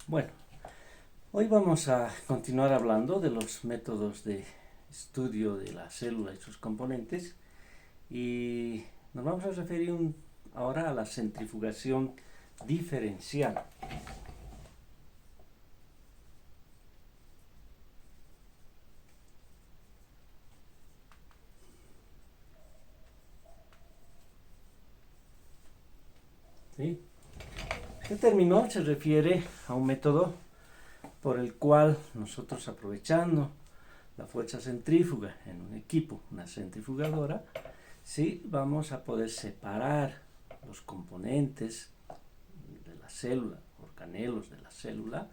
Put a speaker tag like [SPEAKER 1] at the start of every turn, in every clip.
[SPEAKER 1] Bueno, hoy vamos a continuar hablando de los métodos de estudio de la célula y sus componentes y nos vamos a referir ahora a la centrifugación diferencial. ¿Sí? Este término se refiere a un método por el cual nosotros, aprovechando la fuerza centrífuga en un equipo, una centrifugadora, sí vamos a poder separar los componentes de la célula, organelos de la célula,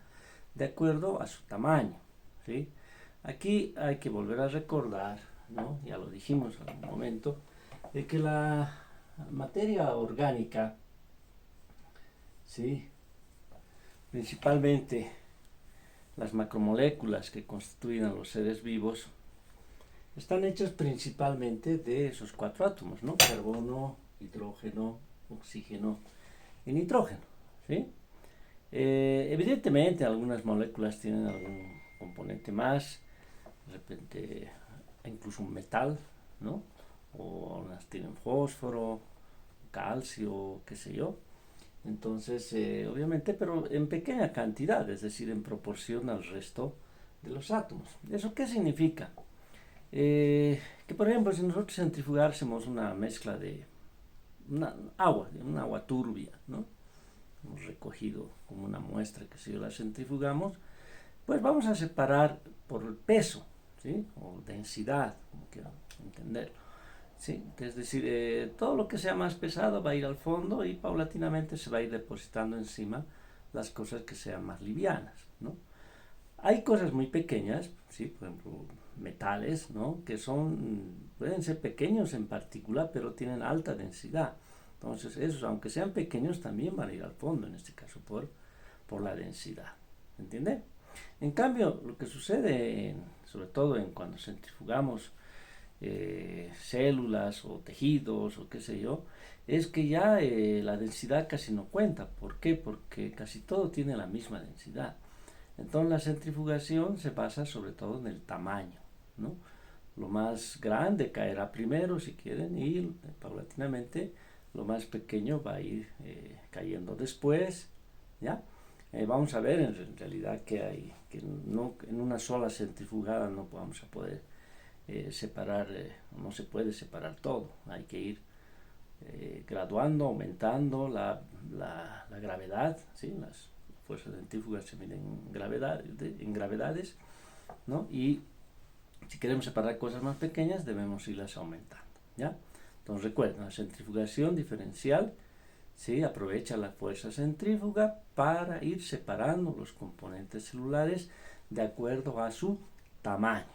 [SPEAKER 1] de acuerdo a su tamaño. ¿Sí? Aquí hay que volver a recordar, ¿no? Ya lo dijimos en un momento, de que la materia orgánica, ¿sí? Principalmente las macromoléculas que constituyen a los seres vivos, están hechas principalmente de esos cuatro átomos, ¿no? Carbono, hidrógeno, oxígeno y nitrógeno. ¿Sí? Evidentemente algunas moléculas tienen algún componente más, de repente incluso un metal, ¿no? O unas tienen fósforo, calcio, qué sé yo. Entonces, obviamente, pero en pequeña cantidad, es decir, en proporción al resto de los átomos. ¿Eso qué significa? Que por ejemplo, si nosotros centrifugásemos una mezcla de un agua turbia, ¿no? Hemos recogido como una muestra que si la centrifugamos, pues vamos a separar por el peso, ¿sí? O densidad, como quieran entenderlo. ¿Sí? Es decir, todo lo que sea más pesado va a ir al fondo y paulatinamente se va a ir depositando encima las cosas que sean más livianas, ¿no? Hay cosas muy pequeñas, ¿sí? Por ejemplo, metales, ¿no? Que pueden ser pequeños en partícula, pero tienen alta densidad. Entonces, esos, aunque sean pequeños, también van a ir al fondo, en este caso, por la densidad. ¿Entiende? En cambio, lo que sucede, sobre todo cuando centrifugamos células o tejidos o qué sé yo, es que ya la densidad casi no cuenta. ¿Por qué? Porque casi todo tiene la misma densidad. Entonces la centrifugación se basa sobre todo en el tamaño, ¿no? Lo más grande caerá primero, si quieren, y paulatinamente lo más pequeño va a ir cayendo después, ¿ya? Vamos a ver en realidad que no, en una sola centrifugada no vamos a poder separar, no se puede separar todo, hay que ir graduando, aumentando la gravedad, ¿sí? Las fuerzas centrífugas se miden en gravedades, ¿no? Y si queremos separar cosas más pequeñas, debemos irlas aumentando, ¿ya? Entonces recuerden, la centrifugación diferencial, ¿sí? Aprovecha la fuerza centrífuga para ir separando los componentes celulares de acuerdo a su tamaño,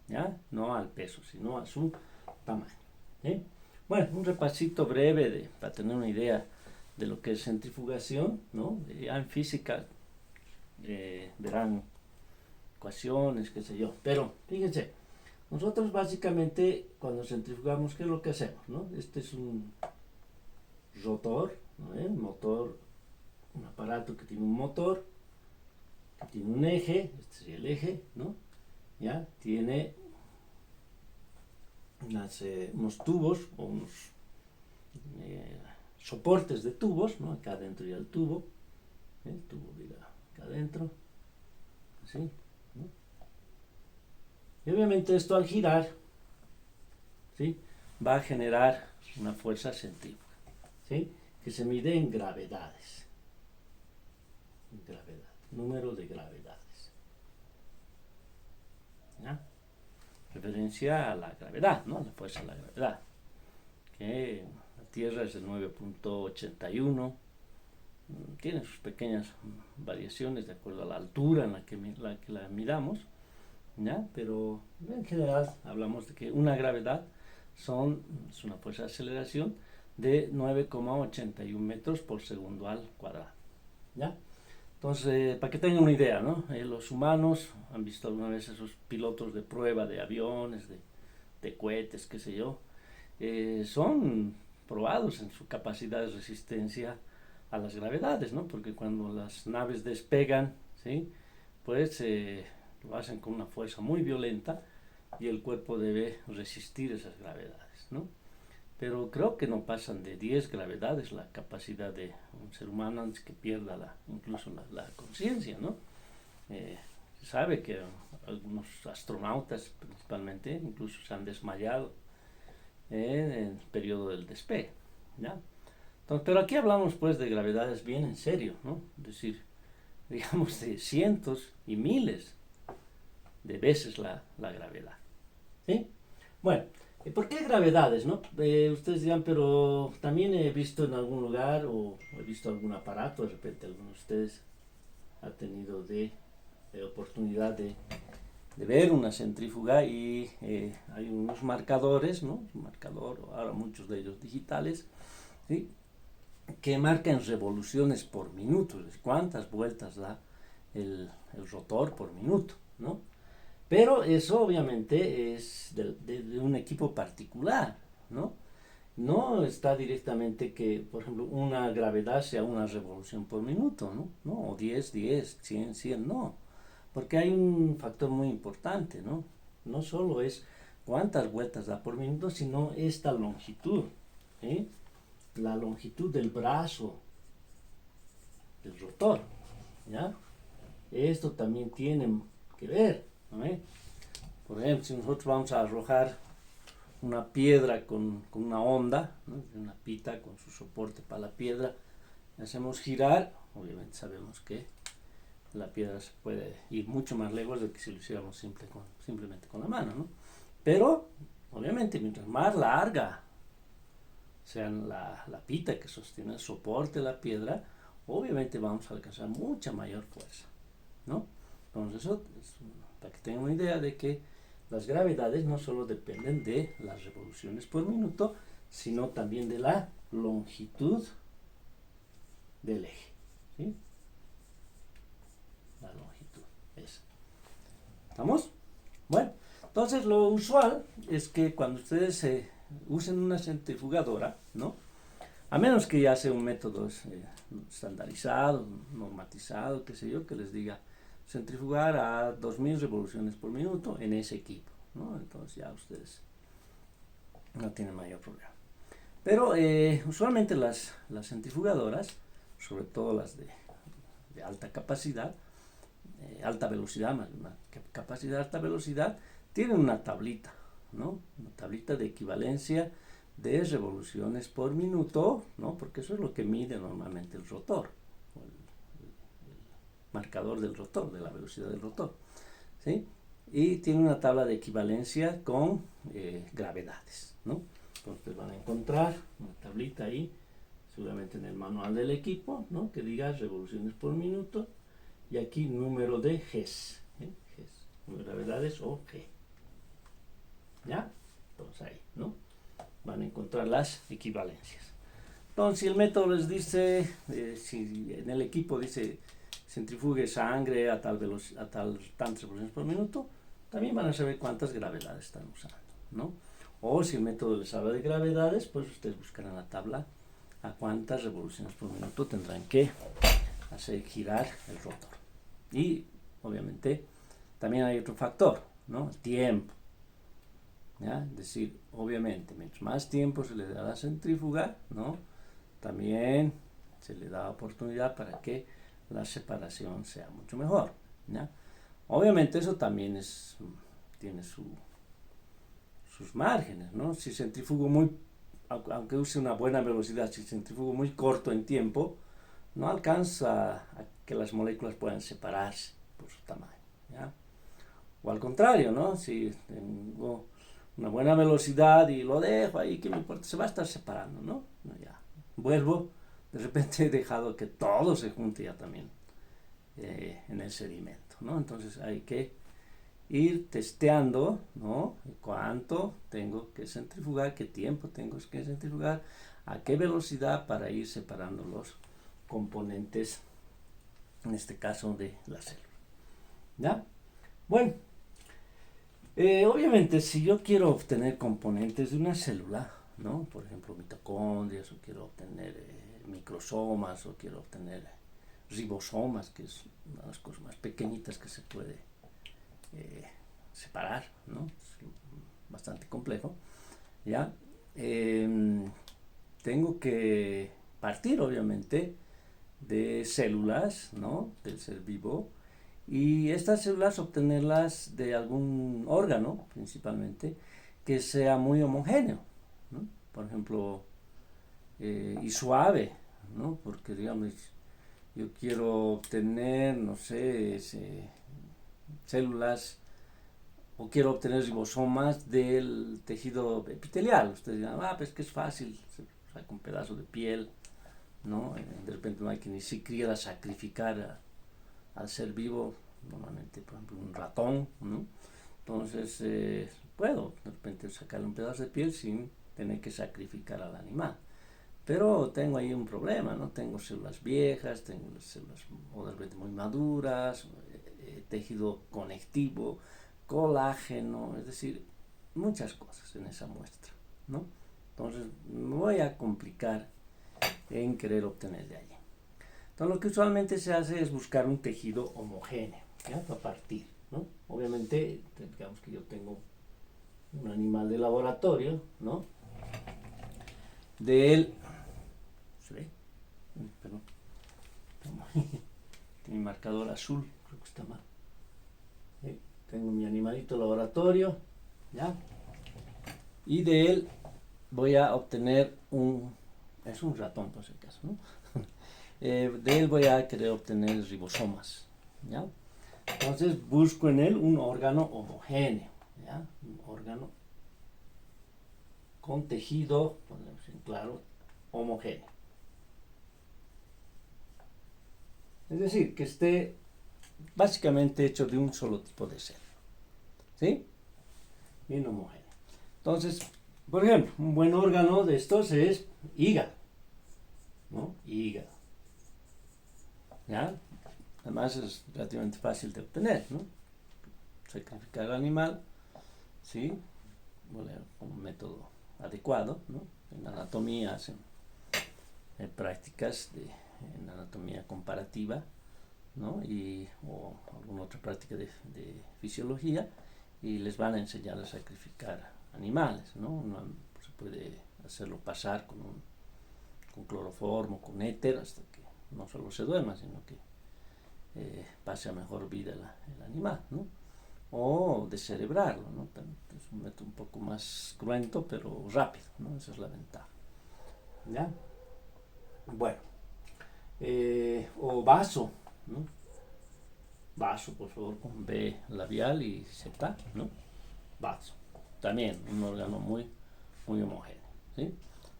[SPEAKER 1] ¿ya? No al peso, sino a su tamaño. ¿Sí? Bueno, un repasito breve para tener una idea de lo que es centrifugación, ¿no? Ya en física verán ecuaciones, qué sé yo. Pero fíjense, nosotros básicamente cuando centrifugamos, ¿qué es lo que hacemos? ¿No? Este es un rotor, ¿no? Un motor, un aparato que tiene un motor, que tiene un eje, este sería el eje, ¿no? Ya tiene unos tubos o unos eh, soportes de tubos, ¿no? Acá adentro ya el tubo irá acá adentro, así, ¿no? Y obviamente esto al girar, ¿sí? Va a generar una fuerza centrífuga, ¿sí? Que se mide en gravedades, número de gravedades, ¿ya? Referencia a la gravedad, ¿no? La fuerza de la gravedad, que la Tierra es de 9.81, tiene sus pequeñas variaciones de acuerdo a la altura en la que la miramos, ¿ya? Pero en general hablamos de que una gravedad es una fuerza de aceleración de 9,81 metros por segundo al cuadrado, ¿ya? Entonces, para que tengan una idea, ¿no? Los humanos han visto alguna vez esos pilotos de prueba de aviones, de cohetes, qué sé yo, son probados en su capacidad de resistencia a las gravedades, ¿no? Porque cuando las naves despegan, ¿sí? Pues lo hacen con una fuerza muy violenta y el cuerpo debe resistir esas gravedades, ¿no? Pero creo que no pasan de 10 gravedades la capacidad de un ser humano antes que pierda incluso la conciencia, ¿no? Se sabe que algunos astronautas principalmente incluso se han desmayado en el periodo del despegue, ¿ya? Entonces, pero aquí hablamos pues de gravedades bien en serio, ¿no? Es decir, digamos de cientos y miles de veces la gravedad, ¿sí? Bueno, ¿por qué gravedades, no? Ustedes dirán, pero también he visto en algún lugar o he visto algún aparato, de repente alguno de ustedes ha tenido de oportunidad de ver una centrífuga y hay unos marcadores, ¿no? Un marcador, ahora muchos de ellos digitales, ¿sí? Que marcan revoluciones por minuto, es cuántas vueltas da el rotor por minuto, ¿no? Pero eso obviamente es de un equipo particular, ¿no? No está directamente que, por ejemplo, una gravedad sea una revolución por minuto, ¿no? No, o 10, 10, 100, 100, no. Porque hay un factor muy importante, ¿no? No solo es cuántas vueltas da por minuto, sino esta longitud, ¿sí? La longitud del brazo del rotor, ¿ya? Esto también tiene que ver, ¿no? Por ejemplo, si nosotros vamos a arrojar una piedra con una onda, ¿no? Una pita con su soporte para la piedra, la hacemos girar, obviamente sabemos que la piedra se puede ir mucho más lejos de que si lo hiciéramos simplemente con la mano, ¿no? Pero, obviamente, mientras más larga sea la pita que sostiene el soporte de la piedra, obviamente vamos a alcanzar mucha mayor fuerza, ¿no? Entonces, eso es para que tengan una idea de que las gravedades no solo dependen de las revoluciones por minuto, sino también de la longitud del eje, ¿sí? La longitud, esa. ¿Estamos? Bueno, entonces lo usual es que cuando ustedes usen una centrifugadora, ¿no? A menos que ya sea un método estandarizado, normatizado, qué sé yo, que les diga centrifugar a 2000 revoluciones por minuto en ese equipo, ¿no? Entonces ya ustedes no tienen mayor problema. Pero usualmente las centrifugadoras, sobre todo las de alta capacidad, alta velocidad, más una capacidad de alta velocidad, tienen una tablita, ¿no? Una tablita de equivalencia de revoluciones por minuto, ¿no? Porque eso es lo que mide normalmente el rotor, el marcador del rotor, de la velocidad del rotor, ¿sí? Y tiene una tabla de equivalencia con gravedades, ¿no? Entonces van a encontrar una tablita ahí, seguramente en el manual del equipo, ¿no? Que diga revoluciones por minuto, y aquí número de Gs, Gs, número de gravedades o G. ¿Ya? Entonces ahí, ¿no? Van a encontrar las equivalencias. Entonces, si el método les dice, si en el equipo dice centrifugue sangre a tal velocidad, a tantas revoluciones por minuto, también van a saber cuántas gravedades están usando, ¿no? O si el método les habla de gravedades, pues ustedes buscarán la tabla a cuántas revoluciones por minuto tendrán que hacer girar el rotor. Y, obviamente, también hay otro factor, ¿no? El tiempo. ¿Ya? Es decir, obviamente, mientras más tiempo se le da a la centrífuga, ¿no? También se le da oportunidad para que la separación sea mucho mejor, ¿ya? Obviamente eso también tiene sus márgenes, ¿no? Si centrifugo aunque use una buena velocidad, si centrifugo muy corto en tiempo, no alcanza a que las moléculas puedan separarse por su tamaño, ¿ya? O al contrario, ¿no? Si tengo una buena velocidad y lo dejo ahí, ¿qué me importa? Se va a estar separando, ¿no? Ya, vuelvo, de repente he dejado que todo se junte ya también en el sedimento, ¿no? Entonces hay que ir testeando, ¿no? Cuánto tengo que centrifugar, qué tiempo tengo que centrifugar, a qué velocidad para ir separando los componentes, en este caso de la célula, ¿ya? Bueno, obviamente si yo quiero obtener componentes de una célula, ¿no? Por ejemplo, mitocondrias, o quiero obtener microsomas o quiero obtener ribosomas, que es una de las cosas más pequeñitas que se puede separar, ¿no? Es bastante complejo, ¿ya? Tengo que partir, obviamente, de células, ¿no? Del ser vivo, y estas células obtenerlas de algún órgano, principalmente, que sea muy homogéneo, ¿no? Por ejemplo, y suave, ¿no? Porque, digamos, yo quiero obtener, no sé, células o quiero obtener ribosomas del tejido epitelial. Ustedes dirán, pues que es fácil, se saca un pedazo de piel, ¿no? De repente no hay que ni siquiera sacrificar al ser vivo, normalmente, por ejemplo, un ratón, ¿no? Entonces, puedo de repente sacarle un pedazo de piel sin tener que sacrificar al animal. Pero tengo ahí un problema, ¿no? Tengo células viejas, tengo células o de repente muy maduras, tejido conectivo, colágeno, es decir, muchas cosas en esa muestra, ¿no? Entonces me voy a complicar en querer obtener de allí. Entonces lo que usualmente se hace es buscar un tejido homogéneo, ¿ya? Para partir, ¿no? Obviamente, digamos que yo tengo un animal de laboratorio, ¿no? De él, ¿se ve? Perdón, mi marcador azul, creo que está mal. Tengo mi animalito de laboratorio, ¿ya? Y de él voy a obtener es un ratón por si acaso, ¿no? De él voy a querer obtener ribosomas, ¿ya? Entonces busco en él un órgano homogéneo, ¿ya? Un órgano con tejido, ponemos en claro, homogéneo. Es decir, que esté básicamente hecho de un solo tipo de célula, ¿sí? Bien homogéneo. Entonces, por ejemplo, un buen órgano de estos es hígado, ¿no? Hígado, ¿ya? Además es relativamente fácil de obtener, ¿no? Sacrificar al animal, ¿sí? Bueno, con un método adecuado, ¿no? En anatomía hacen prácticas en anatomía comparativa, ¿no? O alguna otra práctica de fisiología, y les van a enseñar a sacrificar animales, ¿no? Se puede hacerlo pasar con cloroformo, con éter, hasta que no solo se duerma, sino que pase a mejor vida el animal, ¿no? O descerebrarlo, ¿no? Es un método un poco más cruento, pero rápido, ¿no? Esa es la ventaja, ¿ya? Bueno, o vaso, ¿no? Vaso, por favor, con B labial y Z, ¿no? Vaso. También un órgano muy homogéneo, ¿sí?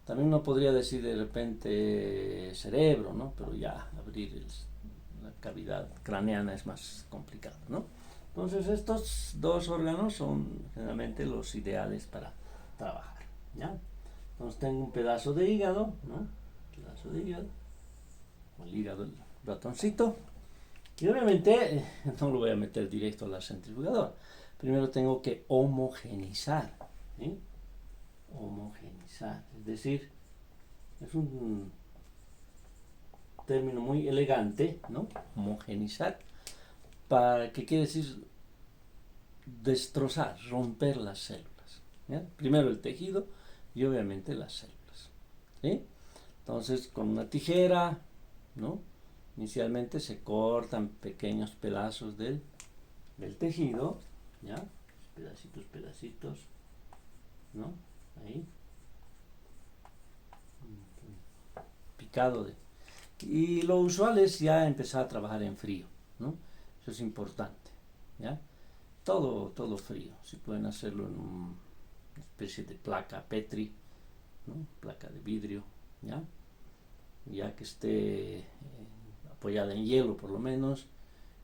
[SPEAKER 1] También uno podría decir de repente cerebro, ¿no? Pero ya abrir la cavidad craneana es más complicado, ¿no? Entonces estos dos órganos son generalmente los ideales para trabajar, ¿ya? Entonces tengo un pedazo de hígado, ¿no? Pedazo de hígado, el hígado del ratoncito, y obviamente no lo voy a meter directo a la centrifugadora. Primero tengo que homogenizar, ¿sí? Homogenizar, es decir, es un término muy elegante, ¿no? Homogenizar, ¿qué quiere decir? Destrozar, romper las células, ¿ya? Primero el tejido y obviamente las células, ¿sí? Entonces con una tijera, ¿no? Inicialmente se cortan pequeños pedazos del tejido, ¿ya? Pedacitos, ¿no? Ahí. Picado y lo usual es ya empezar a trabajar en frío, ¿no? Eso es importante, ¿ya? Todo frío. Si pueden hacerlo en una especie de placa Petri, ¿no? Placa de vidrio, ¿ya? Ya que esté apoyada en hielo por lo menos,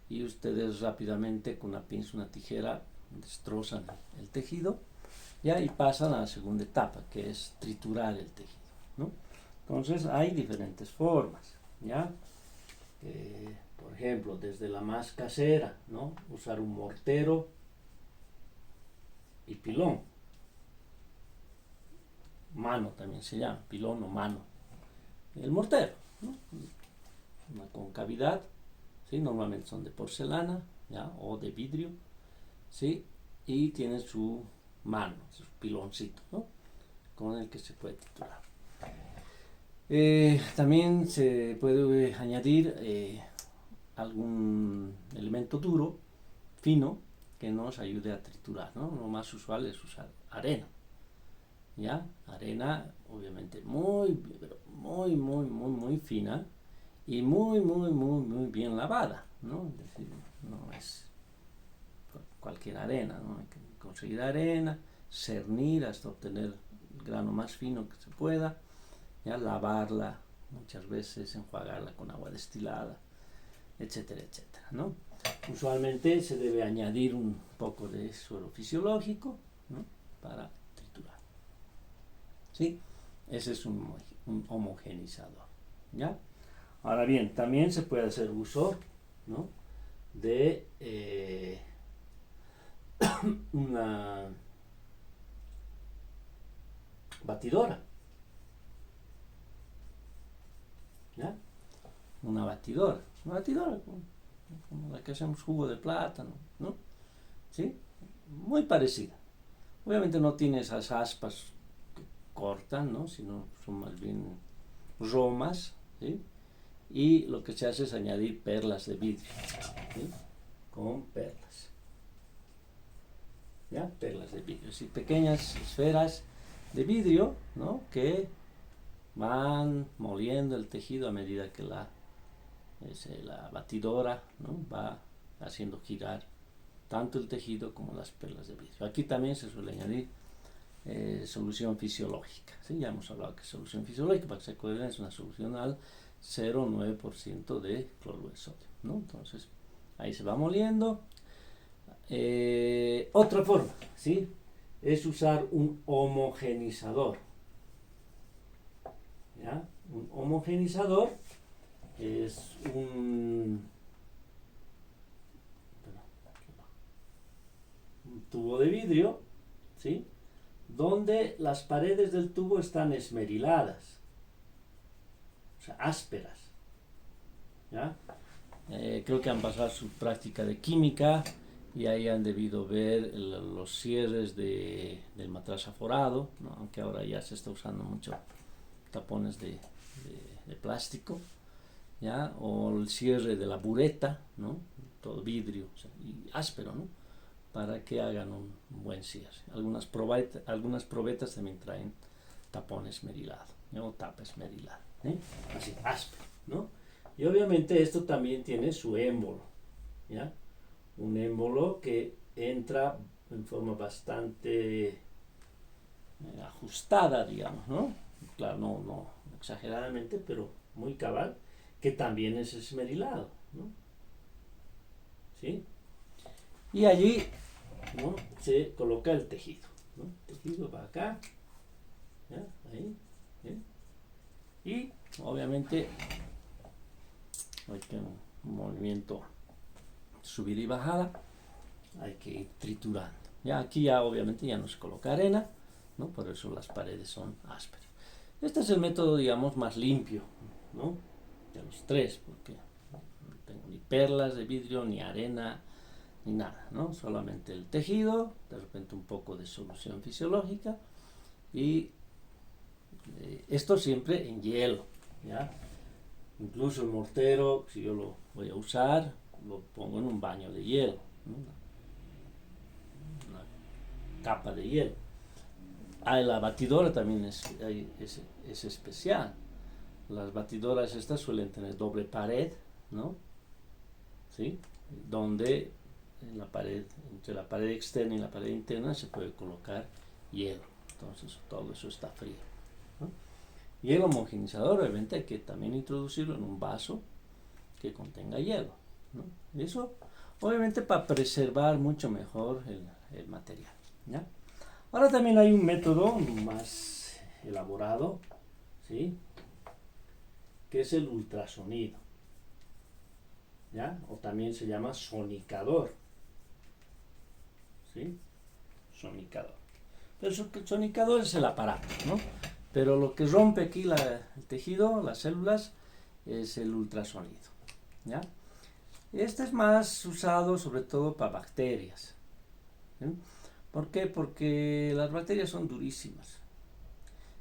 [SPEAKER 1] y ustedes rápidamente con una pinza, una tijera, destrozan el tejido, ¿ya? Y pasan a la segunda etapa, que es triturar el tejido, ¿no? Entonces hay diferentes formas, ¿ya? Por ejemplo, desde la más casera, ¿no? Usar un mortero y pilón. Mano también se llama, pilón o mano. el mortero, ¿no? Una concavidad, ¿sí? Normalmente son de porcelana, ¿ya? O de vidrio, ¿sí? Y tiene su mano, su piloncito, ¿no? Con el que se puede triturar. También se puede añadir algún elemento duro, fino, que nos ayude a triturar, ¿no? Lo más usual es usar arena, ¿ya? Arena, obviamente, muy fina y muy bien lavada, ¿no? Es decir, no es cualquier arena, ¿no? Hay que conseguir arena, cernir hasta obtener el grano más fino que se pueda, ya lavarla muchas veces, enjuagarla con agua destilada, etcétera, etcétera, ¿no? Usualmente se debe añadir un poco de suero fisiológico, ¿no? Para triturar, ¿sí? Ese es un homogenizador, ¿ya? Ahora bien, también se puede hacer uso, ¿no? De una batidora, ¿ya? Una batidora como la que hacemos jugo de plátano, ¿no? ¿Sí? Muy parecida. Obviamente no tiene esas aspas que cortan, ¿no? Sino son más bien romas, ¿sí? Y lo que se hace es añadir perlas de vidrio, ¿sí? Con perlas, ¿ya? Perlas de vidrio, ¿sí? Pequeñas esferas de vidrio, ¿no? Que van moliendo el tejido a medida que la batidora, ¿no? Va haciendo girar tanto el tejido como las perlas de vidrio. Aquí también se suele añadir solución fisiológica, ¿sí? Ya hemos hablado que solución fisiológica, para que se coordine, es una solución al 0,9% de cloruro de sodio, ¿no? Entonces ahí se va moliendo. Otra forma, ¿sí? Es usar un homogenizador, ¿ya? Un homogenizador es un tubo de vidrio, ¿sí? Donde las paredes del tubo están esmeriladas, o sea, ásperas, ¿ya? Creo que han pasado su práctica de química y ahí han debido ver los cierres del matraz aforado, ¿no? Aunque ahora ya se está usando mucho tapones de plástico, ¿ya? O el cierre de la bureta, ¿no? Todo vidrio, o sea, y áspero, ¿no? Para que hagan un buen cierre. Algunas probetas también traen tapón esmerilado, ¿no? O tapa esmerilada, ¿eh? Así, áspero, ¿no? Y obviamente esto también tiene su émbolo, ¿ya? Un émbolo que entra en forma bastante ajustada, digamos, ¿no? Claro, no exageradamente, pero muy cabal, que también es esmerilado, ¿no? ¿Sí? Y allí, ¿no? Se coloca el tejido, ¿no? El tejido va acá, ¿ya? Ahí, ¿sí? Y obviamente hay que un movimiento subida y bajada, hay que ir triturando. Ya aquí ya obviamente ya no se coloca arena, ¿no? Por eso las paredes son ásperas. Este es el método, digamos, más limpio, ¿no? De los tres, porque no tengo ni perlas de vidrio, ni arena, ni nada, ¿no? Solamente el tejido, de repente un poco de solución fisiológica y esto siempre en hielo, ¿ya? Incluso el mortero, si yo lo voy a usar, lo pongo en un baño de hielo, ¿no? Una capa de hielo. La batidora también es especial. Las batidoras estas suelen tener doble pared, ¿no? ¿Sí? Donde en la pared, entre la pared externa y la pared interna se puede colocar hielo. Entonces todo eso está frío, ¿no? Y el homogenizador obviamente hay que también introducirlo en un vaso que contenga hielo, ¿no? Y eso obviamente para preservar mucho mejor el material, ¿ya? Ahora también hay un método más elaborado, ¿sí? Que es el ultrasonido, ¿ya? O también se llama sonicador, ¿sí? Sonicador. Pero el sonicador es el aparato, ¿no? Pero lo que rompe aquí el tejido, las células, es el ultrasonido, ¿ya? Este es más usado sobre todo para bacterias, ¿sí? ¿Por qué? Porque las bacterias son durísimas.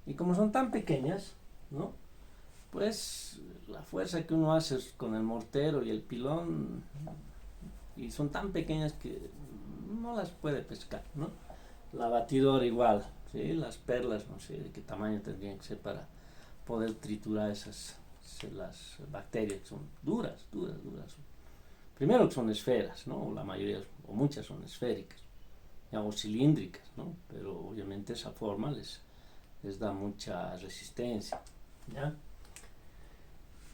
[SPEAKER 1] Y como son tan pequeñas, ¿no? Pues la fuerza que uno hace con el mortero y el pilón, y son tan pequeñas que no las puede pescar, ¿no? La batidora igual, ¿sí? Las perlas, no sé de qué tamaño tendrían que ser para poder triturar las bacterias, que son duras, duras, duras. Primero que son esferas, ¿no? La mayoría, o muchas son esféricas, ¿ya? O cilíndricas, ¿no? Pero obviamente esa forma les da mucha resistencia, ¿ya?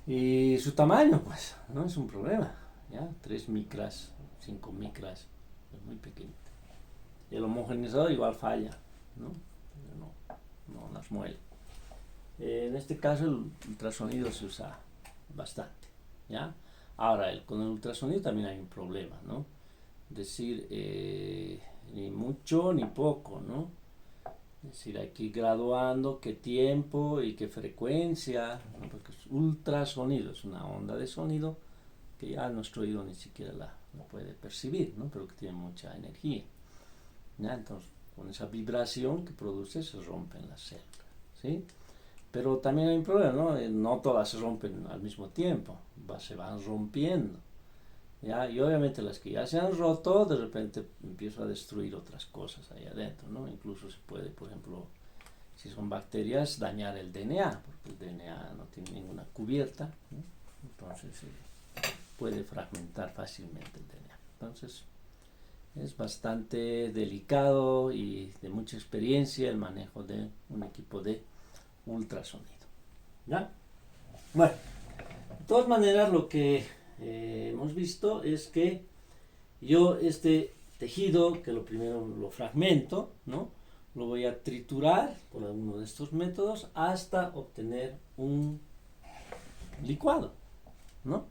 [SPEAKER 1] Y su tamaño, pues, no es un problema, ¿ya? 3 micras, 5 micras, es muy pequeñito. Y el homogeneizador igual falla, ¿no? No las muele. En este caso el ultrasonido se usa bastante, ¿ya? Ahora, con el ultrasonido también hay un problema, ¿no? Es decir, ni mucho ni poco, ¿no? Es decir, hay que ir graduando qué tiempo y qué frecuencia, ¿no? Porque es ultrasonido, es una onda de sonido que ya nuestro oído ni siquiera la puede percibir, ¿no? Pero que tiene mucha energía, ¿ya? Entonces, con esa vibración que produce se rompen las células, ¿sí? Pero también hay un problema, ¿no? No todas se rompen al mismo tiempo, se van rompiendo, ¿ya? Y obviamente las que ya se han roto, de repente empiezo a destruir otras cosas ahí adentro, ¿no? Incluso se puede, por ejemplo, si son bacterias, dañar el DNA, porque el DNA no tiene ninguna cubierta, ¿no? Entonces puede fragmentar fácilmente el DNA. Entonces es bastante delicado y de mucha experiencia el manejo de un equipo de ultrasonido, ¿ya? Bueno, de todas maneras lo que hemos visto es que yo este tejido, que lo primero lo fragmento, ¿no? Lo voy a triturar con alguno de estos métodos hasta obtener un licuado, ¿no?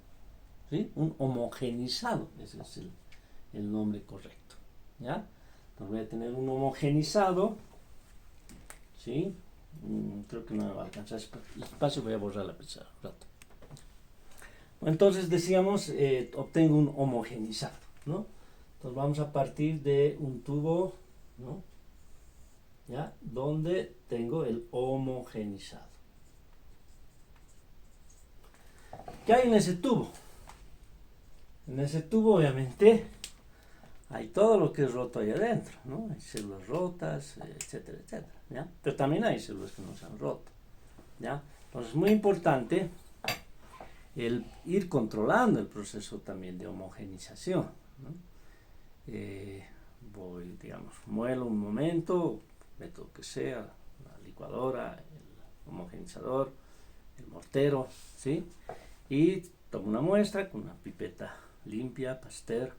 [SPEAKER 1] ¿Sí? Un homogenizado, ese es el nombre correcto, ¿ya? Entonces voy a tener un homogenizado, ¿sí? Creo que no me va a alcanzar espacio, voy a borrar la pizarra un rato. Entonces decíamos, obtengo un homogenizado, ¿no? Entonces vamos a partir de un tubo, ¿no? ¿Ya? Donde tengo el homogenizado. ¿Qué hay en ese tubo? En ese tubo obviamente hay todo lo que es roto ahí adentro, ¿no? Hay células rotas, etcétera, etcétera, ¿ya? Pero también hay células que no se han roto, ¿ya? Entonces es muy importante el ir controlando el proceso también de homogenización, ¿no? Voy, digamos, muelo un momento, método que sea, la licuadora, el homogenizador, el mortero, ¿sí? Y tomo una muestra con una pipeta limpia, Pasteur,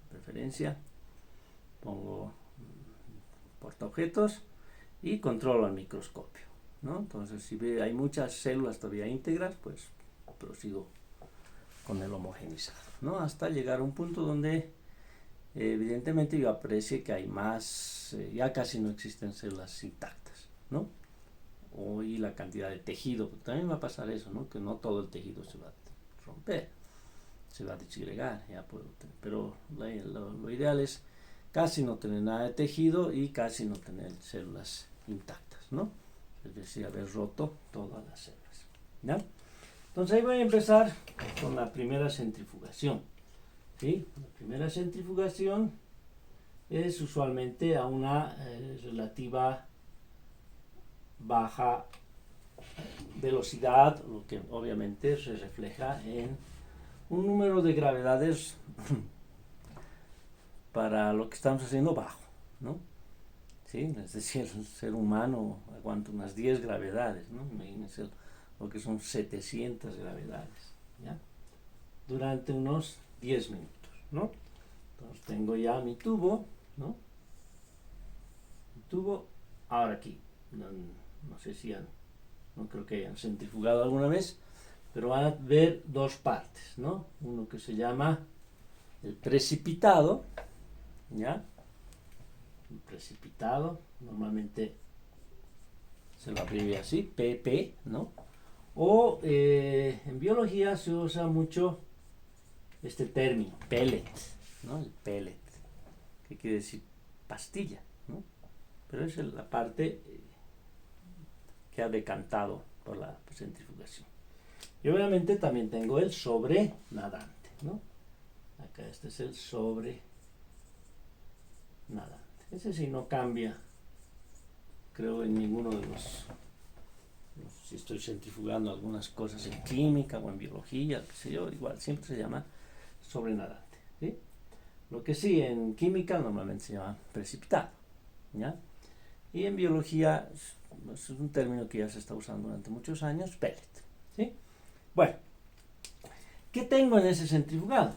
[SPEAKER 1] de preferencia, pongo portaobjetos y controlo al microscopio, ¿no? Entonces, si hay muchas células todavía íntegras, pues prosigo con el homogenizado, ¿no? Hasta llegar a un punto donde evidentemente yo aprecie que hay más, ya casi no existen células intactas, ¿no? Y la cantidad de tejido, porque también va a pasar eso, ¿no? Que no todo el tejido se va a romper, se va a disgregar, ya puedo tener, pero lo ideal es casi no tener nada de tejido y casi no tener células intactas, ¿no? Es decir, haber roto todas las células, ¿ya? Entonces ahí voy a empezar con la primera centrifugación, ¿sí? La primera centrifugación es usualmente a una relativa baja velocidad, lo que obviamente se refleja en un número de gravedades para lo que estamos haciendo bajo, ¿no? ¿Sí? Es decir, el ser humano aguanta unas 10 gravedades, ¿no? Imagínense lo que son 700 gravedades, ¿ya? Durante unos 10 minutos, ¿no? Entonces tengo ya mi tubo, ¿no? Mi tubo, ahora aquí, no sé si no creo que hayan centrifugado alguna vez, pero van a ver dos partes, ¿no? Uno que se llama el precipitado, ¿ya? El precipitado, normalmente se lo abrevia así, PP, ¿no? O en biología se usa mucho este término, pellet, ¿no? El pellet, que quiere decir pastilla, ¿no? Pero es la parte que ha decantado por la centrifugación. Y obviamente también tengo el sobrenadante, ¿no? Acá este es el sobrenadante. Ese sí no cambia, creo, en ninguno de los... Si estoy centrifugando algunas cosas en química o en biología, qué sé yo, igual siempre se llama sobrenadante, ¿sí? Lo que sí, en química normalmente se llama precipitado, ¿ya? Y en biología es un término que ya se está usando durante muchos años, pellet, ¿sí? Bueno, ¿qué tengo en ese centrifugado?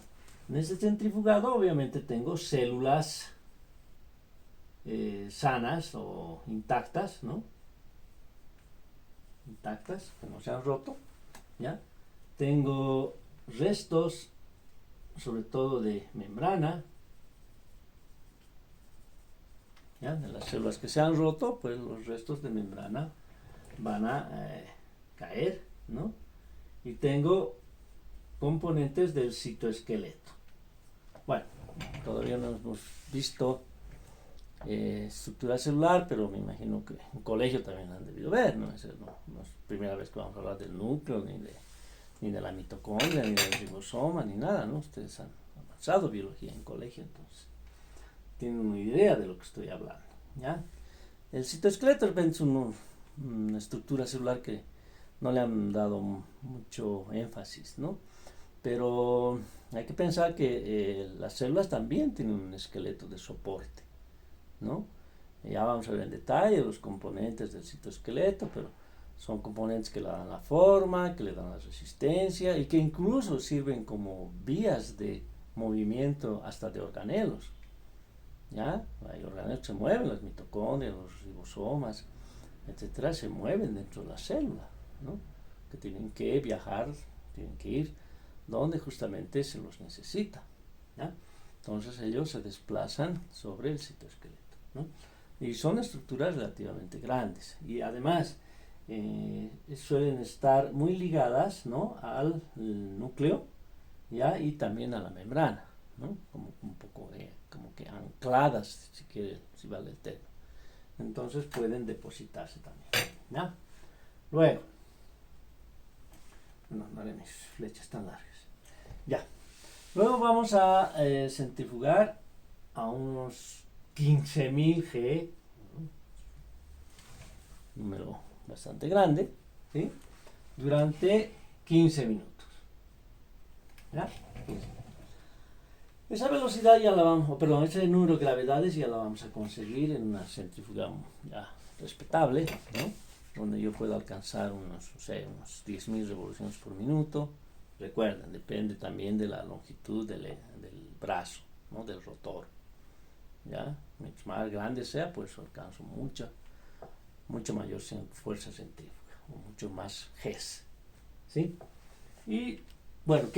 [SPEAKER 1] En ese centrifugado obviamente tengo células sanas o intactas, ¿no? Intactas, que no se han roto, ¿ya? Tengo restos, sobre todo de membrana, ¿ya? De las células que se han roto, pues los restos de membrana van a caer, ¿no? Y tengo componentes del citoesqueleto. Bueno, todavía no hemos visto estructura celular, pero me imagino que en colegio también han debido ver, ¿no? No es primera vez que vamos a hablar del núcleo, ni de la mitocondria, ni del ribosoma, ni nada, ¿no? Ustedes han avanzado biología en colegio, entonces tienen una idea de lo que estoy hablando, ¿ya? El citoesqueleto es una estructura celular que no le han dado mucho énfasis, ¿no? Pero hay que pensar que las células también tienen un esqueleto de soporte, ¿no? Ya vamos a ver en detalle los componentes del citoesqueleto, pero son componentes que le dan la forma, que le dan la resistencia y que incluso sirven como vías de movimiento hasta de organelos, ¿ya? Hay organelos que se mueven, las mitocondrias, los ribosomas, etcétera, se mueven dentro de la célula, ¿no? Que tienen que viajar, tienen que ir donde justamente se los necesita, ¿ya? Entonces ellos se desplazan sobre el citoesqueleto, ¿no? Y son estructuras relativamente grandes y además suelen estar muy ligadas, ¿no? Al núcleo, ¿ya? Y también a la membrana, ¿no? Como un poco como que ancladas, si quiere, si vale el término. Entonces pueden depositarse también, ¿ya? Luego, no haré mis flechas tan largas, ya. Luego vamos a centrifugar a unos 15.000 G, número bastante grande, ¿sí? Durante 15 minutos, ¿ya? 15. Esa velocidad ya la vamos, perdón, ese número de gravedades ya la vamos a conseguir en una centrífuga ya respetable, ¿no? Donde yo puedo alcanzar unos 10.000 revoluciones por minuto. Recuerden, depende también de la longitud del brazo, ¿no? Del rotor, ¿ya? Mientras más grande sea, pues alcanzo mucho mayor fuerza centrífuga, o mucho más Gs, ¿sí? Y, bueno,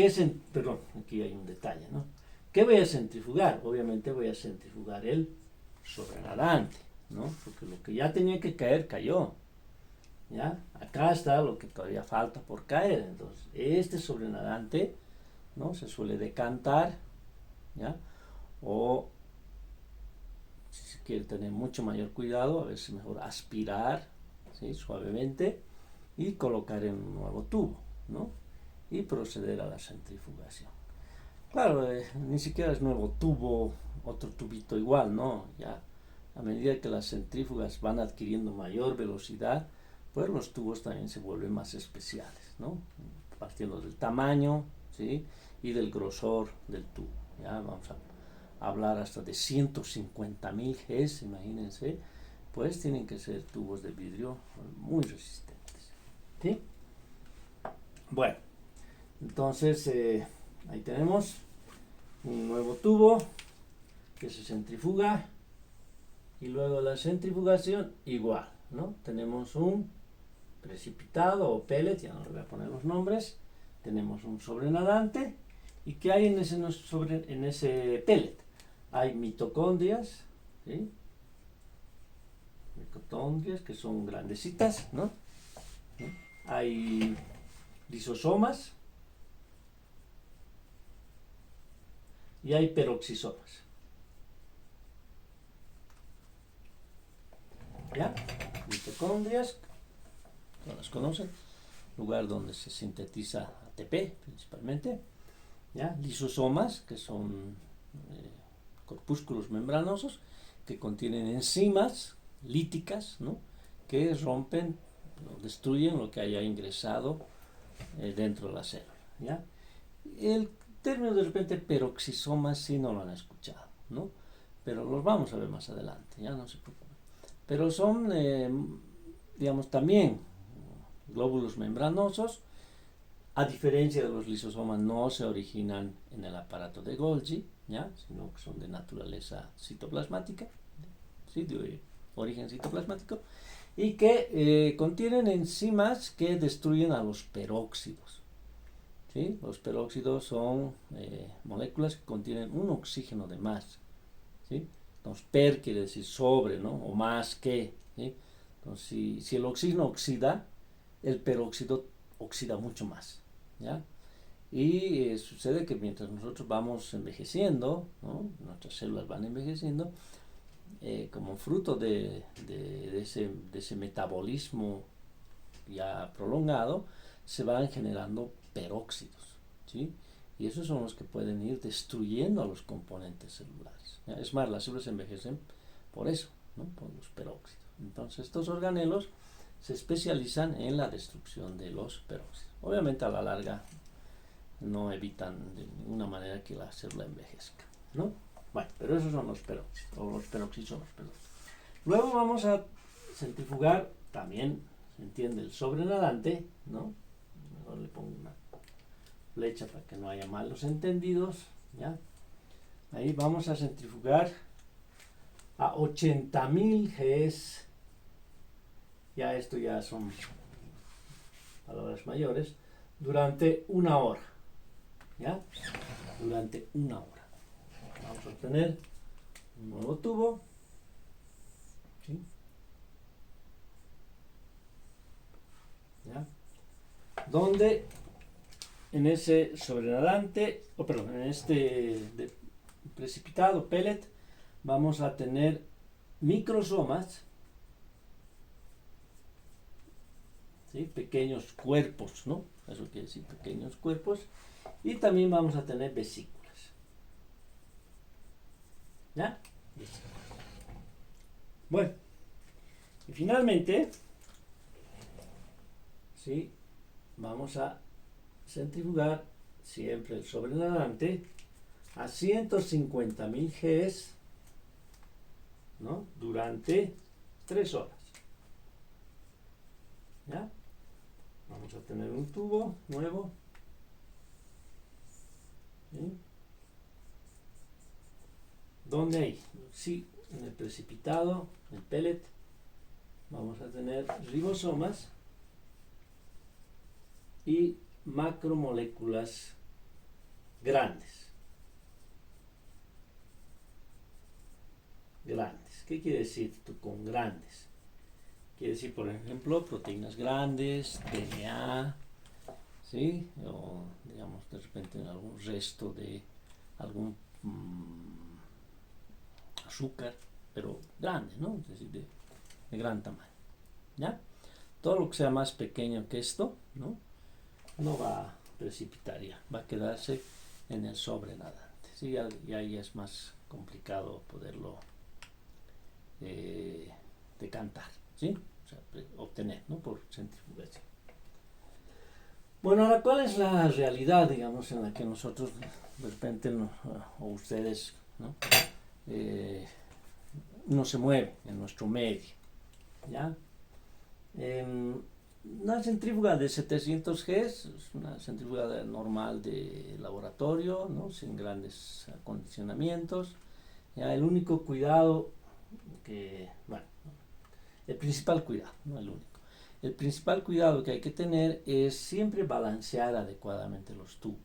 [SPEAKER 1] perdón, aquí hay un detalle, ¿no? ¿Qué voy a centrifugar? Obviamente voy a centrifugar el sobrenadante, ¿no? Porque lo que ya tenía que caer, cayó, ¿ya? Acá está lo que todavía falta por caer. Entonces, este sobrenadante, ¿no? Se suele decantar, ¿ya? O, si se quiere tener mucho mayor cuidado, a veces mejor aspirar, ¿sí? Suavemente y colocar en un nuevo tubo, ¿no? Y proceder a la centrifugación. Claro, ni siquiera es nuevo tubo, otro tubito igual, ¿no? Ya a medida que las centrífugas van adquiriendo mayor velocidad, pues los tubos también se vuelven más especiales, ¿no? Partiendo del tamaño, ¿sí? Y del grosor del tubo. Ya vamos a hablar hasta de 150.000 Gs, imagínense, pues tienen que ser tubos de vidrio muy resistentes, ¿sí? Bueno, entonces ahí tenemos un nuevo tubo que se centrifuga y luego la centrifugación igual, ¿no? Tenemos un precipitado o pellet, ya no le voy a poner los nombres, tenemos un sobrenadante y ¿qué hay en ese pellet? Hay mitocondrias, ¿sí? mitocondrias, que son grandecitas, ¿no? Hay lisosomas y hay peroxisomas. ¿Ya? Mitocondrias, no las conocen, lugar donde se sintetiza ATP principalmente. ¿Ya? Lisosomas, que son corpúsculos membranosos que contienen enzimas líticas, ¿no? Que rompen, destruyen lo que haya ingresado dentro de la célula. ¿Ya? El término de repente peroxisomas sí no lo han escuchado, ¿no? Pero los vamos a ver más adelante, ya no se preocupen. Pero son, digamos, también glóbulos membranosos. A diferencia de los lisosomas, no se originan en el aparato de Golgi, ¿ya? Sino que son de naturaleza citoplasmática, ¿sí? De origen citoplasmático, y que contienen enzimas que destruyen a los peróxidos. ¿Sí? Los peróxidos son moléculas que contienen un oxígeno de más. ¿Sí? Entonces, per quiere decir sobre, ¿no? O más que. ¿Sí? Entonces, si el oxígeno oxida, el peróxido oxida mucho más. ¿Ya? Y sucede que mientras nosotros vamos envejeciendo, ¿no? Nuestras células van envejeciendo, como fruto de ese metabolismo ya prolongado, se van generando peróxidos, ¿sí? Y esos son los que pueden ir destruyendo a los componentes celulares. ¿Ya? Es más, las células envejecen por eso, ¿no? Por los peróxidos. Entonces, estos organelos se especializan en la destrucción de los peróxidos. Obviamente, a la larga, no evitan de ninguna manera que la célula envejezca, ¿no? Bueno, pero esos son los peróxidos, o los peroxisomas, perdón. Luego vamos a centrifugar, también se entiende el sobrenadante, ¿no? Mejor le pongo una flecha para que no haya malos entendidos, ¿ya? Ahí vamos a centrifugar a 80.000 Gs, ya esto ya son palabras mayores, durante 1 hora, ¿ya? Durante 1 hora. Vamos a obtener un nuevo tubo, ¿sí? ¿Ya? Donde en ese sobrenadante, en este precipitado pellet, vamos a tener microsomas, ¿sí? Pequeños cuerpos, ¿no? Eso quiere decir pequeños cuerpos, y también vamos a tener vesículas. ¿Ya? Bueno, y finalmente, ¿sí? Vamos a centrifugar siempre el sobrenadante a 150.000 Gs, ¿no? Durante 3 horas. ¿Ya? Vamos a tener un tubo nuevo, ¿sí? ¿Dónde hay? Sí, en el precipitado, el pellet, vamos a tener ribosomas y macromoléculas grandes. Grandes. ¿Qué quiere decir con grandes? Quiere decir, por ejemplo, proteínas grandes, DNA, ¿sí? O, digamos, de repente algún resto de algún azúcar, pero grande, ¿no? Es decir, de gran tamaño. ¿Ya? Todo lo que sea más pequeño que esto, ¿no? No va a precipitar ya, va a quedarse en el sobrenadante. ¿Sí? Y ahí es más complicado poderlo decantar, ¿sí? O sea, obtener, ¿no? Por centrifugación. Bueno, ahora, ¿cuál es la realidad, digamos, en la que nosotros, de repente, o ustedes, ¿no? No se mueve en nuestro medio, ¿ya? Una centrífuga de 700 G es una centrífuga normal de laboratorio, ¿no? Sin grandes acondicionamientos. ¿Ya? El único cuidado el principal cuidado, no el único. El principal cuidado que hay que tener es siempre balancear adecuadamente los tubos,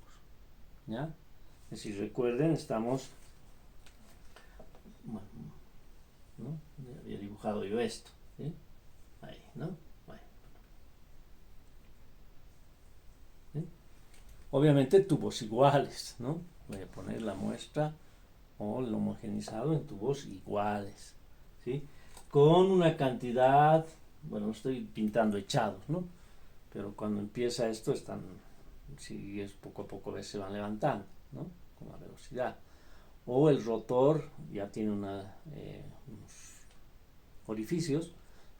[SPEAKER 1] ¿ya? Es decir, recuerden, estamos, ¿no? Había dibujado yo esto, ¿sí? Ahí, ¿no? Bueno, ¿sí? Obviamente tubos iguales, ¿no? Voy a poner la muestra o el homogenizado en tubos iguales, ¿sí? Con una cantidad, bueno, estoy pintando echados, ¿no? Pero cuando empieza esto están, si es poco a poco se van levantando, ¿no? Con la velocidad. O el rotor ya tiene unos orificios,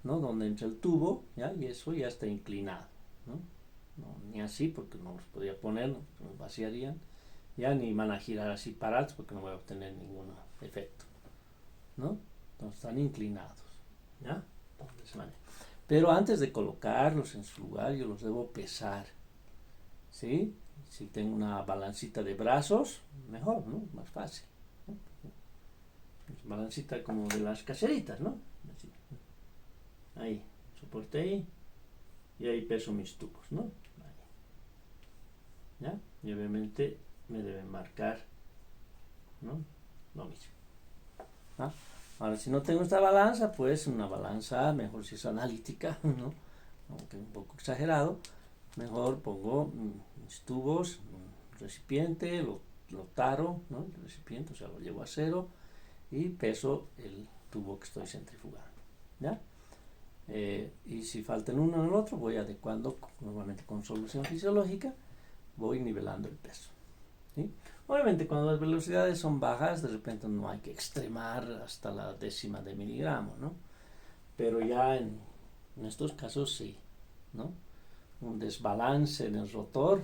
[SPEAKER 1] ¿no? Donde entra el tubo, ¿ya? Y eso ya está inclinado, ¿no? No, ni así porque no los podría poner, ¿no? Los vaciarían, ya ni van a girar así parados porque no voy a obtener ningún efecto, ¿no? Entonces están inclinados, ¿ya? Entonces, pero antes de colocarlos en su lugar yo los debo pesar, ¿sí? Si tengo una balancita de brazos, mejor, ¿no? Más fácil, ¿no? Balancita como de las caseritas, ¿no? Así. Ahí, soporte ahí y ahí peso mis tubos, ¿no? Ahí. ¿Ya? Y obviamente me deben marcar, ¿no? Lo mismo. ¿Ah? Ahora, si no tengo esta balanza, pues una balanza, mejor si es analítica, ¿no? Aunque un poco exagerado, mejor pongo mis tubos, un recipiente, lo taro, ¿no? El recipiente, o sea, lo llevo a cero y peso el tubo que estoy centrifugando, ¿ya? Y si falta en uno o en el otro, voy adecuando, normalmente con solución fisiológica, voy nivelando el peso, ¿sí? Obviamente cuando las velocidades son bajas, de repente no hay que extremar hasta la décima de miligramo, ¿no? Pero ya en estos casos sí, ¿no? Un desbalance en el rotor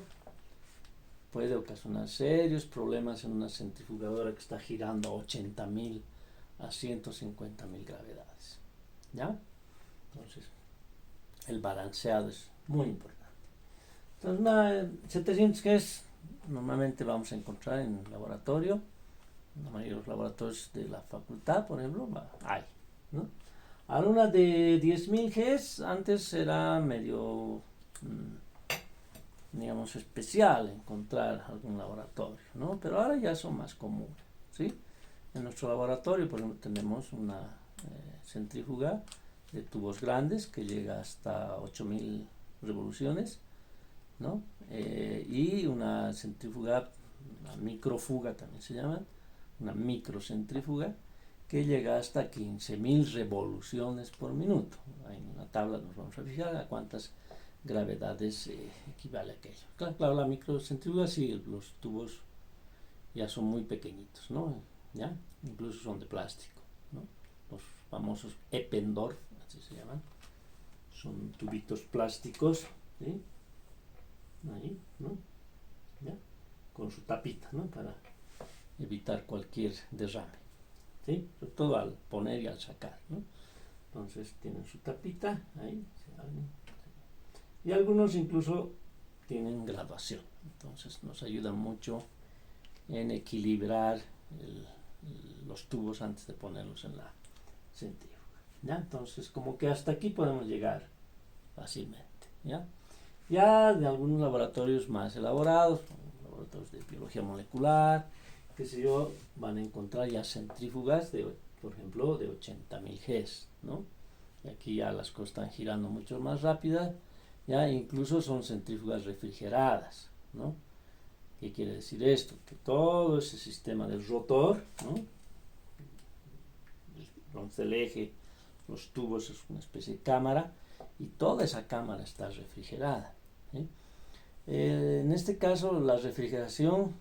[SPEAKER 1] puede ocasionar serios problemas en una centrifugadora que está girando a 80.000 a 150.000 gravedades, ¿ya? Entonces, el balanceado es muy importante. Entonces, una 700 Gs normalmente vamos a encontrar en el laboratorio, en la mayoría de los laboratorios de la facultad, por ejemplo, hay, ¿no? Algunas de 10.000 Gs antes era medio, digamos, especial encontrar algún laboratorio, ¿no? Pero ahora ya son más comunes, ¿sí? En nuestro laboratorio, por ejemplo, tenemos una centrífuga de tubos grandes que llega hasta 8.000 revoluciones, ¿no? Y una centrífuga, una microfuga también se llama, una microcentrífuga que llega hasta 15.000 revoluciones por minuto. En la tabla nos vamos a fijar a cuántas gravedades equivale aquello. Claro, la microcentrífuga sí, los tubos ya son muy pequeñitos, ¿no? ¿Ya? Incluso son de plástico, ¿no? Los famosos Eppendorf, así se llaman. Son tubitos plásticos, ¿sí? Ahí, ¿no? ¿Ya? Con su tapita, ¿no? Para evitar cualquier derrame, ¿sí? Sobre todo al poner y al sacar, ¿no? Entonces tienen su tapita, ahí, se abren. Y algunos incluso tienen graduación, entonces nos ayuda mucho en equilibrar los tubos antes de ponerlos en la centrífuga, ¿ya? Entonces, como que hasta aquí podemos llegar fácilmente, ¿ya? Ya de algunos laboratorios más elaborados, laboratorios de biología molecular, qué sé yo, van a encontrar ya centrífugas de, por ejemplo, de 80.000 Gs, ¿no? Y aquí ya las cosas están girando mucho más rápidas, ya incluso son centrífugas refrigeradas, ¿no? ¿Qué quiere decir esto? Que todo ese sistema del rotor, ¿no? El eje, los tubos es una especie de cámara y toda esa cámara está refrigerada, ¿sí? En este caso la refrigeración,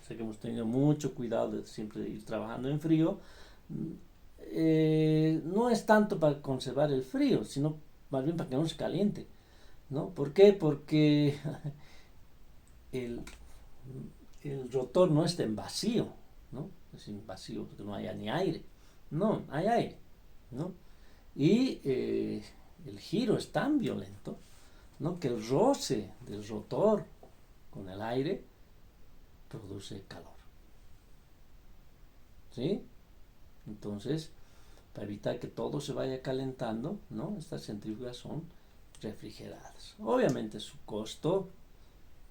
[SPEAKER 1] sé que hemos tenido mucho cuidado de siempre ir trabajando en frío, no es tanto para conservar el frío, sino más bien para que no se caliente, ¿no? ¿Por qué? Porque el, el rotor no está en vacío, ¿no? Es en vacío porque no haya ni aire. No, hay aire, ¿no? Y el giro es tan violento, ¿no? Que el roce del rotor con el aire produce calor, ¿sí? Entonces, para evitar que todo se vaya calentando, ¿no? Estas centrífugas son refrigeradas. Obviamente su costo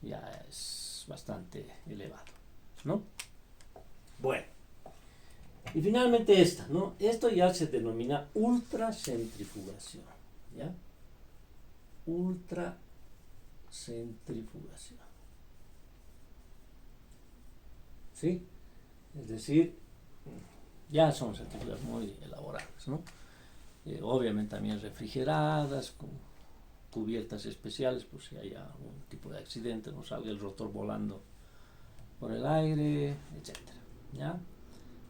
[SPEAKER 1] ya es bastante elevado, ¿no? Bueno, Y finalmente esta, ¿no? Esto ya se denomina ultracentrifugación, ¿ya? Ultracentrifugación. ¿Sí? Es decir, ya son centrífugas muy elaboradas, ¿no? Obviamente también refrigeradas, con cubiertas especiales, por si hay algún tipo de accidente, no salga el rotor volando por el aire, etcétera, ¿ya?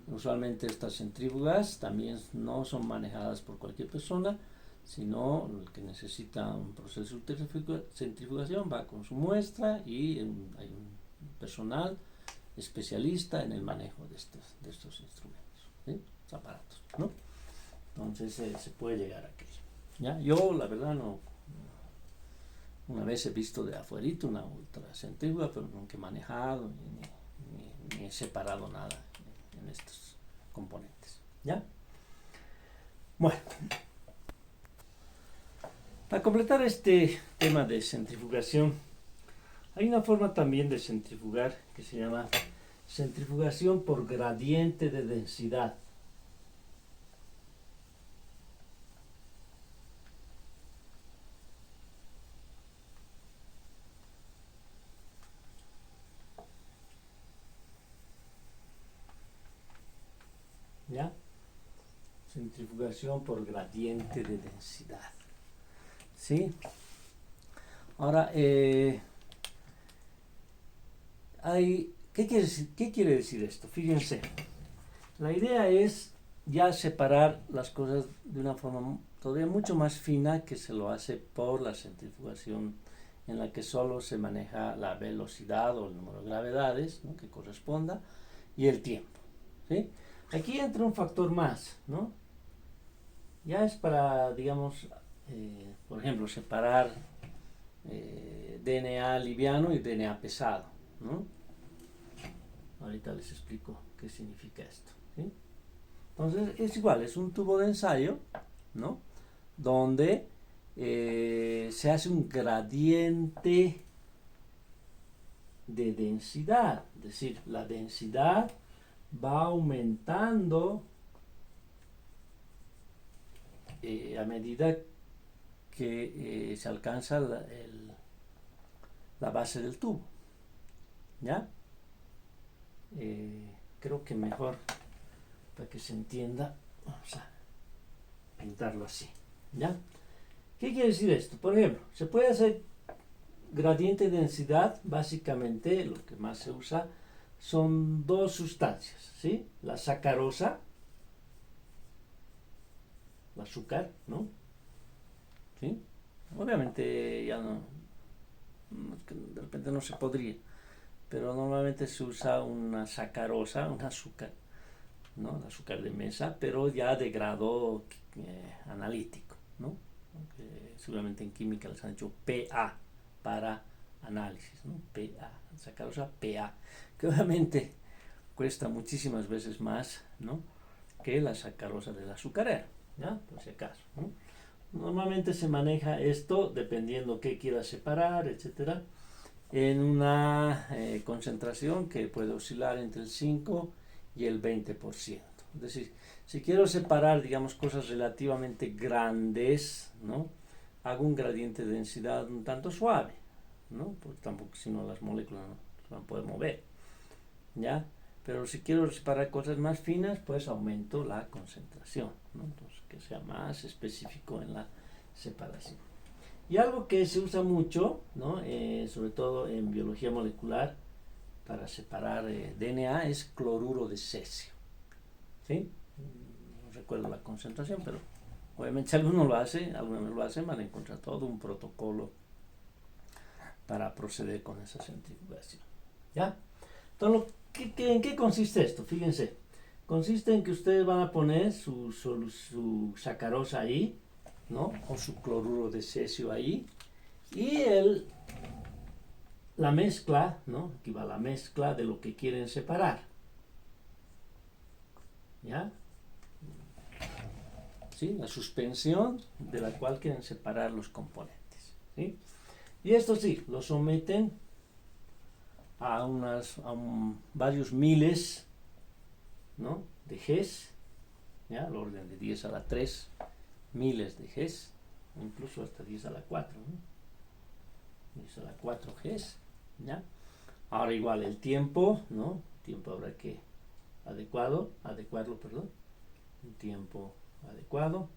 [SPEAKER 1] Usualmente estas centrífugas también no son manejadas por cualquier persona, sino el que necesita un proceso de centrifugación va con su muestra y hay un personal especialista en el manejo de estos instrumentos, ¿sí? Aparatos, ¿no? Entonces se puede llegar a aquello. ¿Ya? Yo la verdad no, una vez he visto de afuerita una ultracentrífuga, pero nunca he manejado ni he separado nada en estos componentes. ¿Ya? Bueno, para completar este tema de centrifugación, hay una forma también de centrifugar que se llama centrifugación por gradiente de densidad. ¿Ya? Centrifugación por gradiente de densidad. ¿Sí? Ahora, ¿qué quiere decir esto? Fíjense, la idea es ya separar las cosas de una forma todavía mucho más fina que se lo hace por la centrifugación, en la que solo se maneja la velocidad o el número de gravedades, ¿no?, que corresponda, y el tiempo, ¿sí? Aquí entra un factor más, ¿no? Ya es para, digamos, por ejemplo, separar DNA liviano y DNA pesado, ¿no? Ahorita les explico qué significa esto, ¿sí? Entonces es igual, es un tubo de ensayo, ¿no?, donde se hace un gradiente de densidad, es decir, la densidad va aumentando a medida que se alcanza la base del tubo, ¿ya? Creo que mejor, para que se entienda, vamos a pintarlo así, ¿ya? ¿Qué quiere decir esto? Por ejemplo, se puede hacer gradiente de densidad, básicamente lo que más se usa son dos sustancias, ¿sí? La sacarosa, el azúcar, ¿no? ¿Sí? Obviamente ya no, de repente no se podría, pero normalmente se usa una sacarosa, un azúcar, ¿no?, el azúcar de mesa, pero ya de grado analítico, ¿no? Seguramente en química les han hecho PA para análisis, ¿no? PA, sacarosa PA, que obviamente cuesta muchísimas veces más, ¿no?, que la sacarosa del azucarero, ¿ya? Por si acaso, ¿no? Normalmente se maneja esto dependiendo qué quiera separar, etcétera, en una concentración que puede oscilar entre el 5 y el 20%. Es decir, si quiero separar, digamos, cosas relativamente grandes, ¿no?, hago un gradiente de densidad un tanto suave, ¿no?, porque tampoco, si no, las moléculas no se van a poder mover, ¿ya? Pero si quiero separar cosas más finas, pues aumento la concentración, ¿no?, entonces que sea más específico en la separación. Y algo que se usa mucho, ¿no?, sobre todo en biología molecular, para separar DNA, es cloruro de cesio, ¿sí? No recuerdo la concentración, pero obviamente si alguno lo hace, van a encontrar todo un protocolo para proceder con esa centrifugación, ¿ya? Entonces, ¿en qué consiste esto? Fíjense, consiste en que ustedes van a poner su sacarosa ahí, ¿no?, o su cloruro de cesio ahí, y la mezcla, ¿no?, aquí va la mezcla de lo que quieren separar, ¿ya? ¿Sí? La suspensión de la cual quieren separar los componentes, ¿sí? Y esto sí, lo someten a varios miles, ¿no?, de Gs, ¿ya? Al orden de 10 a la 3 miles de Gs, incluso hasta 10 a la 4, ¿no? 10 a la 4 Gs, ¿ya? Ahora igual el tiempo, ¿no? El tiempo habrá que adecuarlo, perdón. El tiempo adecuado.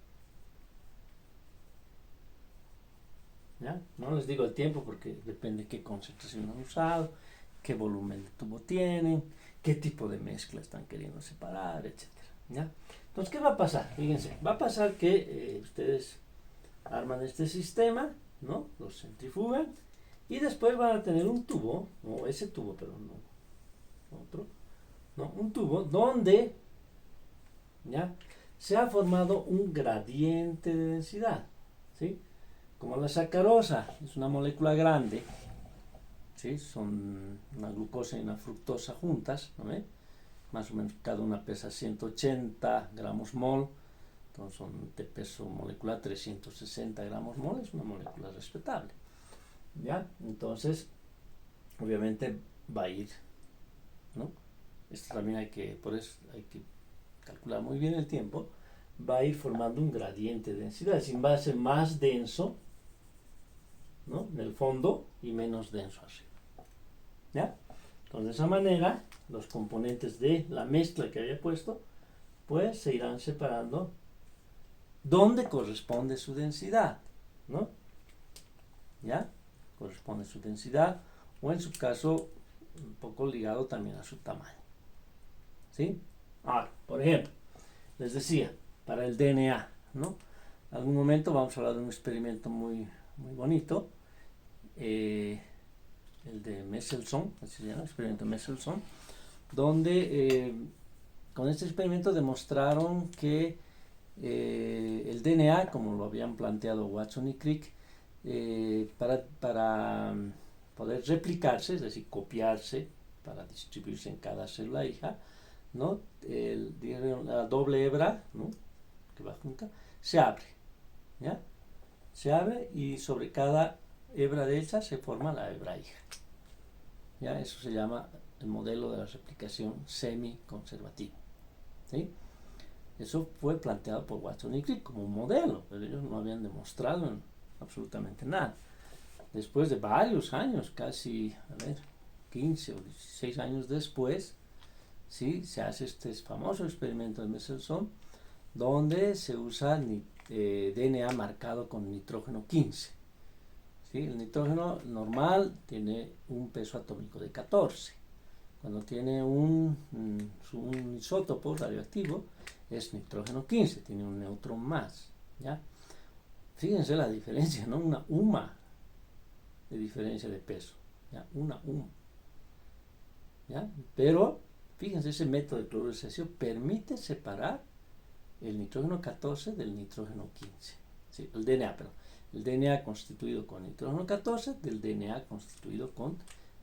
[SPEAKER 1] ¿Ya? No les digo el tiempo porque depende qué concentración han usado, qué volumen de tubo tienen, qué tipo de mezcla están queriendo separar, etc. ¿Ya? Entonces, ¿qué va a pasar? Fíjense, va a pasar que ustedes arman este sistema, ¿no? Los centrifugan y después van a tener un tubo, no ese tubo, pero no otro, ¿no? Un tubo donde, ¿ya? Se ha formado un gradiente de densidad, ¿sí? Como la sacarosa es una molécula grande, ¿sí? Son una glucosa y una fructosa juntas, ¿no ve? Más o menos cada una pesa 180 gramos mol, entonces son de peso molecular 360 gramos mol, es una molécula respetable, ¿ya? Entonces, obviamente va a ir, ¿no? Esto también por eso hay que calcular muy bien el tiempo, va a ir formando un gradiente de densidad, es decir, va a ser más denso, ¿no? En el fondo y menos denso arriba, ¿ya? Entonces, de esa manera, los componentes de la mezcla que había puesto, pues se irán separando donde corresponde su densidad, ¿no? ¿Ya? Corresponde su densidad, o en su caso, un poco ligado también a su tamaño, ¿sí? Ahora, por ejemplo, les decía, para el DNA, ¿no? En algún momento vamos a hablar de un experimento muy bonito, el de Mendelssohn, así se llama, el experimento Mendelssohn, donde con este experimento demostraron que el DNA, como lo habían planteado Watson y Crick, para poder replicarse, es decir, copiarse, para distribuirse en cada célula hija, ¿no? La doble hebra, ¿no? Que va junta, se abre, ¿ya? Se abre y sobre cada hebra de esa se forma la hebra hija, ¿ya? Eso se llama el modelo de la replicación semi-conservativa, ¿sí? Eso fue planteado por Watson y Crick como un modelo, pero ellos no habían demostrado absolutamente nada. Después de varios años, casi, 15 o 16 años después, ¿sí? Se hace este famoso experimento de Mendelssohn, donde se usa DNA marcado con nitrógeno 15. ¿Sí? El nitrógeno normal tiene un peso atómico de 14. Cuando tiene un isótopo radioactivo, es nitrógeno 15, tiene un neutrón más, ¿ya? Fíjense la diferencia, ¿no? Una UMA de diferencia de peso, ¿ya? Una UMA, ¿ya? Pero, fíjense, ese método de cloruraceo permite separar el nitrógeno 14 del nitrógeno 15, ¿sí? El DNA, perdón. El DNA constituido con nitrógeno 14 del DNA constituido con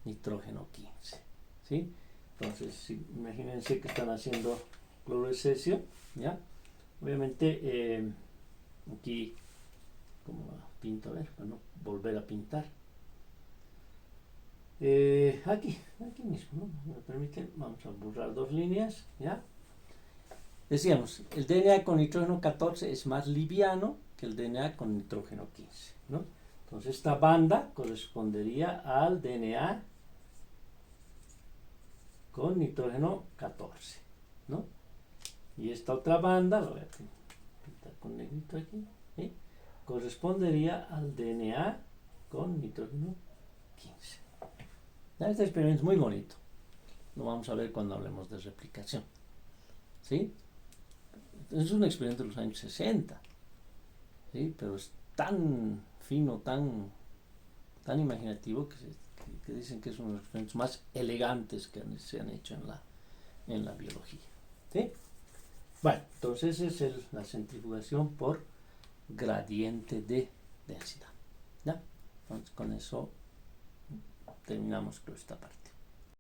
[SPEAKER 1] nitrógeno 15, ¿sí? Entonces, sí, imagínense que están haciendo cloruro de cesio, ¿ya? Obviamente, aquí, como pinto, a ver, para no volver a pintar. Aquí mismo, ¿no? Me permiten, vamos a borrar dos líneas, ¿ya? Decíamos, el DNA con nitrógeno 14 es más liviano que el DNA con nitrógeno 15, ¿no? Entonces, esta banda correspondería al DNA con nitrógeno 14, ¿no? Y esta otra banda, lo voy a pintar con negrito aquí, ¿sí? Correspondería al DNA con nitrógeno 15. Este experimento es muy bonito. Lo vamos a ver cuando hablemos de replicación, ¿sí? Es un experimento de los años 60, ¿sí? Pero es tan fino, tan imaginativo que dicen que es uno de los experimentos más elegantes que se han hecho en la biología, ¿sí? Bueno, entonces es la centrifugación por gradiente de densidad, ¿ya? Entonces con eso terminamos con esta parte.